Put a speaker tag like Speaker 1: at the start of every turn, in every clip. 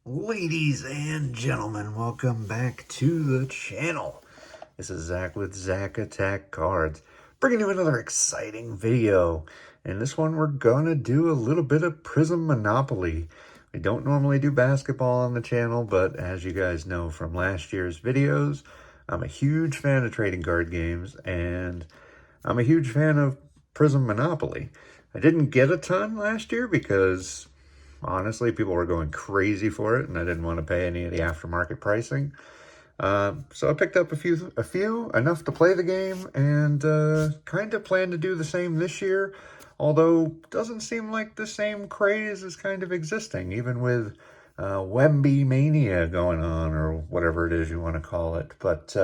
Speaker 1: Ladies and gentlemen, welcome back to the channel. This is Zach with Zach Attack Cards, bringing you another exciting video. In this one, we're gonna do a little bit of Prizm Monopoly. We don't normally do basketball on the channel, but as you guys know from last year's videos, I'm a huge fan of trading card games, and I'm a huge fan of Prizm Monopoly. I didn't get a ton last year because honestly, people were going crazy for it, and I didn't want to pay any of the aftermarket pricing. So I picked up a few, enough to play the game, and kind of plan to do the same this year. Although, doesn't seem like the same craze is kind of existing, even with Wemby Mania going on, or whatever it is you want to call it. But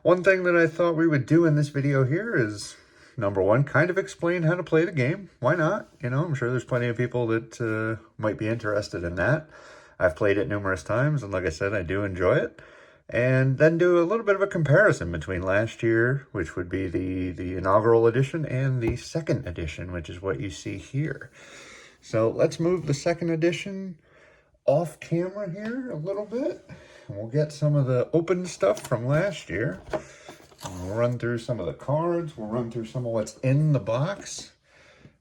Speaker 1: one thing that I thought we would do in this video here is, number one, kind of explain how to play the game. Why not? You know, I'm sure there's plenty of people that might be interested in that. I've played it numerous times, and like I said, I do enjoy it. And then do a little bit of a comparison between last year, which would be the inaugural edition, and the second edition, which is what you see here. So let's move the second edition off camera here a little bit. And we'll get some of the open stuff from last year. We'll run through some of the cards. We'll run through some of what's in the box.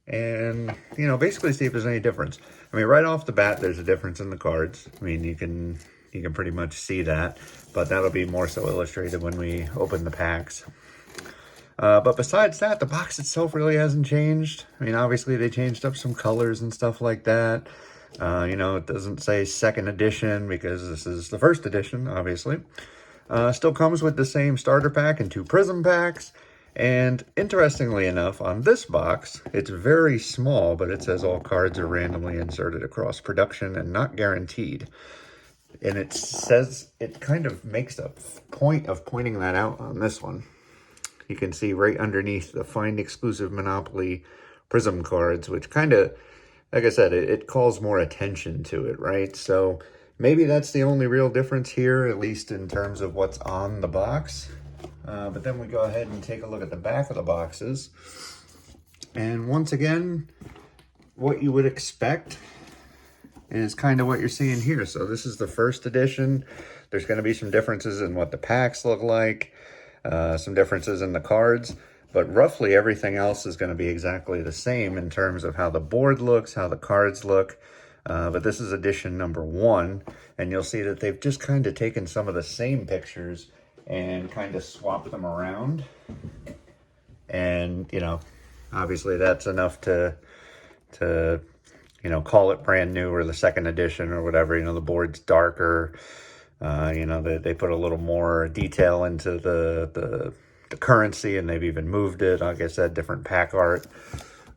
Speaker 1: And, you know, basically see if there's any difference. I mean, right off the bat, there's a difference in the cards. I mean, you can pretty much see that. But that'll be more so illustrated when we open the packs. But besides that, the box itself really hasn't changed. I mean, obviously, they changed up some colors and stuff like that. You know, it doesn't say second edition because this is the first edition, obviously. Still comes with the same starter pack and 2 Prizm packs. And interestingly enough, on this box, it's very small, but it says all cards are randomly inserted across production and not guaranteed. And it says, it kind of makes a point of pointing that out on this one. You can see right underneath the Find Exclusive Monopoly Prizm cards, which kind of, like I said, it calls more attention to it, right? So maybe that's the only real difference here, at least in terms of what's on the box. But then we go ahead and take a look at the back of the boxes. And once again, what you would expect is kind of what you're seeing here. So this is the first edition. There's going to be some differences in what the packs look like, some differences in the cards. But roughly everything else is going to be exactly the same in terms of how the board looks, how the cards look. But this is edition number 1, and you'll see that they've just kind of taken some of the same pictures and kind of swapped them around. And, you know, obviously that's enough to you know, call it brand new or the second edition or whatever. You know, the board's darker. You know, they put a little more detail into the currency, and they've even moved it. Like I said, different pack art.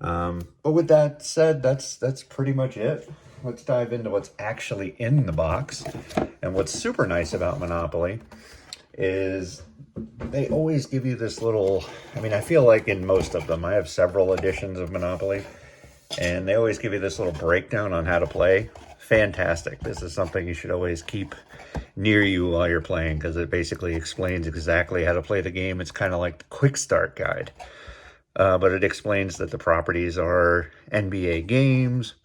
Speaker 1: But with that said, that's pretty much it. Let's dive into what's actually in the box. And what's super nice about Monopoly is they always give you this little, I mean, I feel like in most of them, I have several editions of Monopoly, and they always give you this little breakdown on how to play. Fantastic. This is something you should always keep near you while you're playing, because it basically explains exactly how to play the game. It's kind of like the quick start guide. But it explains that the properties are NBA games,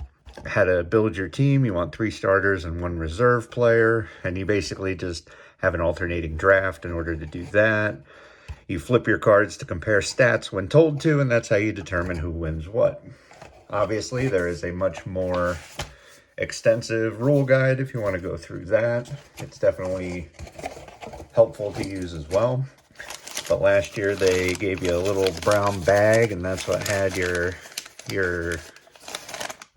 Speaker 1: how to build your team. You want 3 starters and 1 reserve player, and you basically just have an alternating draft in order to do that. You flip your cards to compare stats when told to, and that's how you determine who wins what. Obviously, there is a much more extensive rule guide if you want to go through that. It's definitely helpful to use as well. But last year they gave you a little brown bag, and that's what had your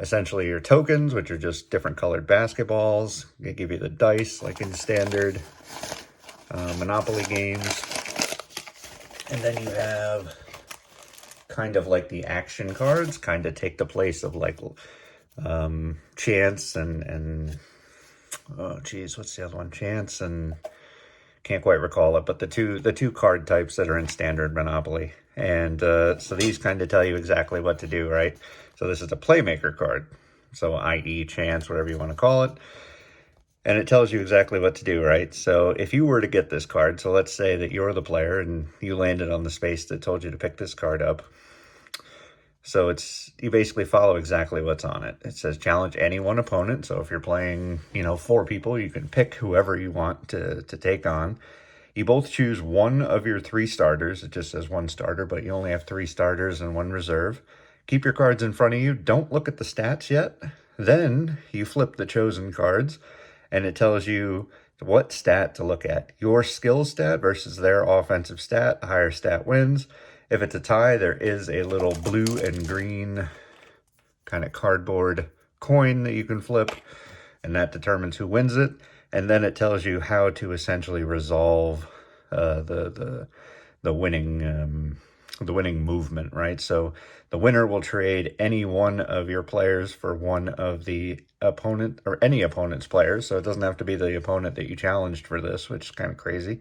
Speaker 1: essentially your tokens, which are just different colored basketballs. They give you the dice like in standard Monopoly games. And then you have kind of like the action cards, kind of take the place of like Chance and oh geez, what's the other one? Chance and can't quite recall it, but the two card types that are in standard Monopoly. And so these kind of tell you exactly what to do, right? So this is a playmaker card, so i.e. Chance, whatever you want to call it. And it tells you exactly what to do, right? So if you were to get this card, so let's say that you're the player and you landed on the space that told you to pick this card up. So you basically follow exactly what's on it. It says challenge any one opponent. So if you're playing, 4 people, you can pick whoever you want to take on. You both choose one of your 3 starters. It just says 1 starter, but you only have 3 starters and 1 reserve. Keep your cards in front of you. Don't look at the stats yet. Then you flip the chosen cards, and it tells you what stat to look at. Your skill stat versus their offensive stat. The higher stat wins. If it's a tie, there is a little blue and green kind of cardboard coin that you can flip, and that determines who wins it. And then it tells you how to essentially resolve the winning movement, right? So the winner will trade any one of your players for one of the opponent or any opponent's players. So it doesn't have to be the opponent that you challenged for this, which is kind of crazy.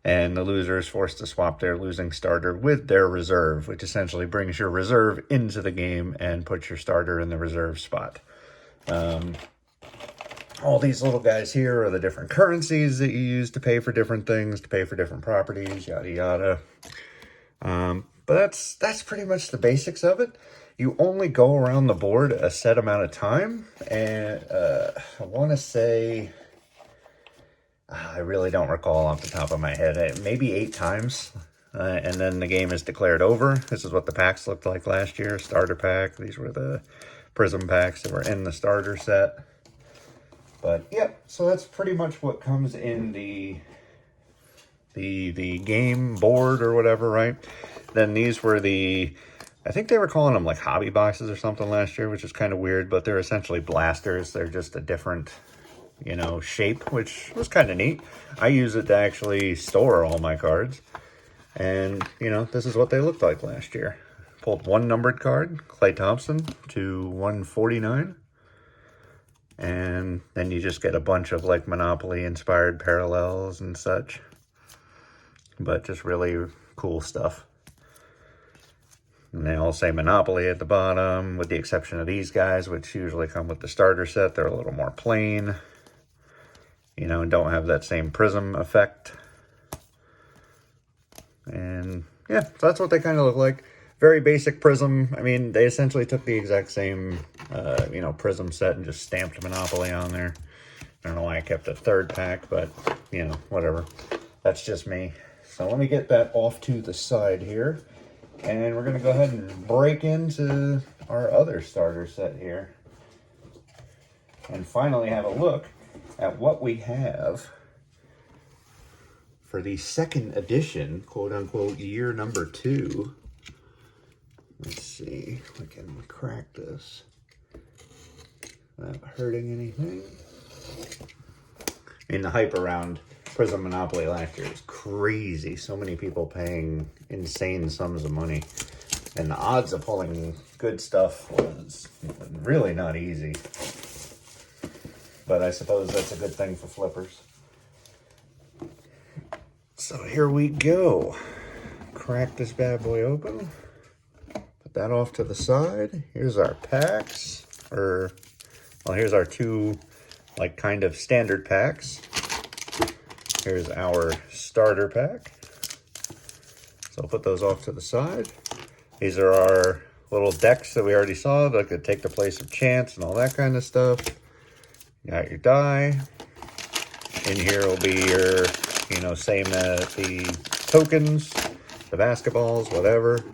Speaker 1: And the loser is forced to swap their losing starter with their reserve, which essentially brings your reserve into the game and puts your starter in the reserve spot. All these little guys here are the different currencies that you use to pay for different things, to pay for different properties, yada yada. But that's pretty much the basics of it. You only go around the board a set amount of time, and I want to say, I really don't recall off the top of my head, maybe 8 times, and then the game is declared over. This is what the packs looked like last year. Starter pack. These were the Prizm packs that were in the starter set. But yep, so that's pretty much what comes in the game board or whatever, right? Then these were I think they were calling them like hobby boxes or something last year, which is kind of weird, but they're essentially blasters. They're just a different, shape, which was kind of neat. I use it to actually store all my cards. And, this is what they looked like last year. Pulled 1 numbered card, Klay Thompson, to 149. And then you just get a bunch of like Monopoly inspired parallels and such. But just really cool stuff. And they all say Monopoly at the bottom, with the exception of these guys, which usually come with the starter set. They're a little more plain, and don't have that same Prizm effect. And yeah, so that's what they kind of look like. Very basic Prizm. I mean, they essentially took the exact same, Prizm set and just stamped Monopoly on there. I don't know why I kept a 3rd pack, but, whatever. That's just me. So let me get that off to the side here. And we're going to go ahead and break into our other starter set here. And finally have a look at what we have for the 2nd edition, quote-unquote, year number 2. Let's see if we can crack this without hurting anything. I mean, the hype around Prizm Monopoly last year was crazy. So many people paying insane sums of money. And the odds of pulling good stuff was really not easy. But I suppose that's a good thing for flippers. So here we go. Crack this bad boy open. Put that off to the side. Here's our packs. Here's our 2, like, kind of standard packs. Here's our starter pack. So I'll put those off to the side. These are our little decks that we already saw that could take the place of chance and all that kind of stuff. You got your die. In here will be your, same the tokens, the basketballs, whatever.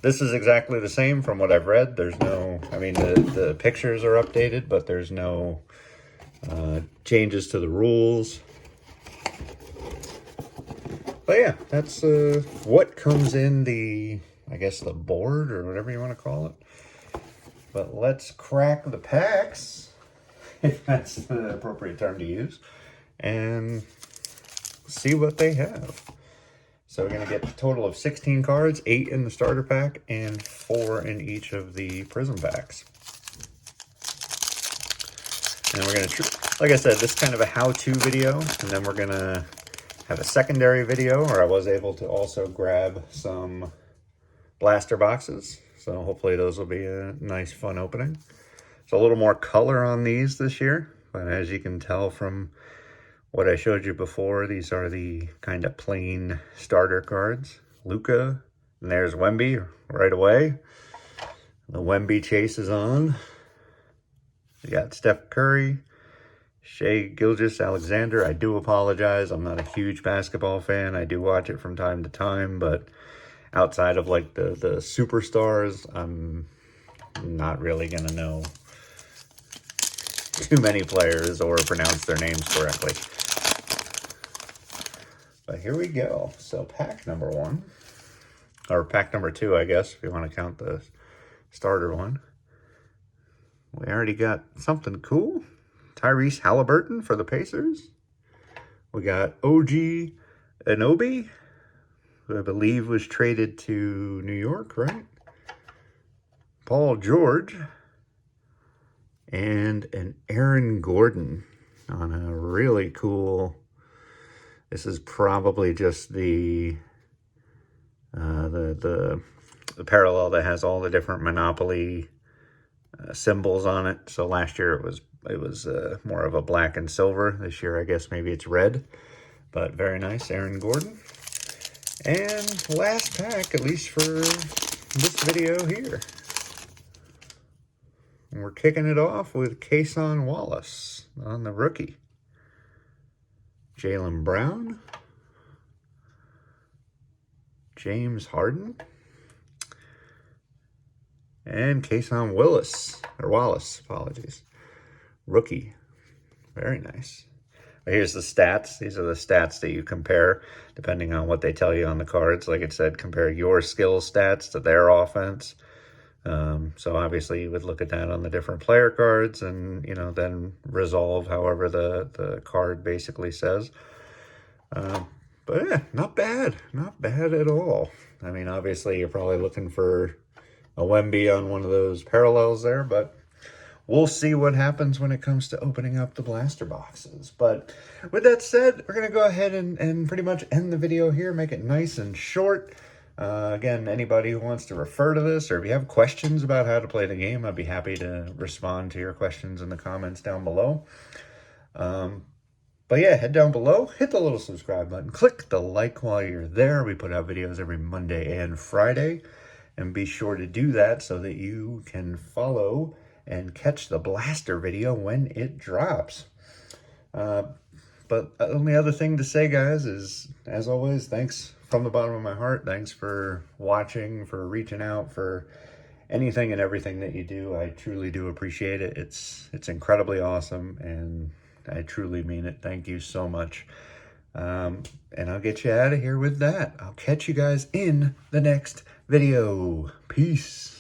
Speaker 1: This is exactly the same from what I've read. There's no, the pictures are updated, but there's no changes to the rules. But yeah, that's what comes in the board or whatever you want to call it. But let's crack the packs, if that's the appropriate term to use, and see what they have. So we're going to get a total of 16 cards, 8 in the starter pack and 4 in each of the Prizm packs. And we're going to, like I said, this is kind of a how-to video, and then we're going to have a secondary video where I was able to also grab some blaster boxes. So hopefully those will be a nice, fun opening. There's a little more color on these this year, but as you can tell from what I showed you before, these are the kind of plain starter cards. Luka, And there's Wemby right away. The Wemby chase is on. We got Steph Curry, Shai Gilgeous-Alexander. I do apologize. I'm not a huge basketball fan. I do watch it from time to time, but outside of like the superstars, I'm not really going to know too many players or pronounce their names correctly. But here we go. So pack number 1, or pack number 2, I guess, if you want to count the starter one. We already got something cool. Tyrese Halliburton for the Pacers. We got OG Anunoby, who I believe was traded to New York, right? Paul George. And an Aaron Gordon on a really cool... This is probably just the parallel that has all the different Monopoly symbols on it. So last year it was more of a black and silver. This year I guess maybe it's red. But very nice, Aaron Gordon. And last pack, at least for this video here. And we're kicking it off with Cason Wallace on the rookie. Jaylen Brown, James Harden, and Cason Wallace, apologies. Rookie. Very nice. But here's the stats. These are the stats that you compare depending on what they tell you on the cards. Like it said, compare your skill stats to their offense. So obviously you would look at that on the different player cards and, you know, then resolve however the card basically says. But yeah, not bad at all. I mean, obviously you're probably looking for a Wemby on one of those parallels there, but we'll see what happens when it comes to opening up the blaster boxes. But with that said, we're going to go ahead and pretty much end the video here, make it nice and short. Again, anybody who wants to refer to this, or if you have questions about how to play the game, I'd be happy to respond to your questions in the comments down below. But yeah, head down below, hit the little subscribe button, click the like while you're there. We put out videos every Monday and Friday, and be sure to do that so that you can follow and catch the blaster video when it drops. But the only other thing to say, guys, is, as always, thanks from the bottom of my heart. Thanks for watching, for reaching out, for anything and everything that you do. I truly do appreciate it. It's incredibly awesome, and I truly mean it. Thank you so much. And I'll get you out of here with that. I'll catch you guys in the next video. Peace.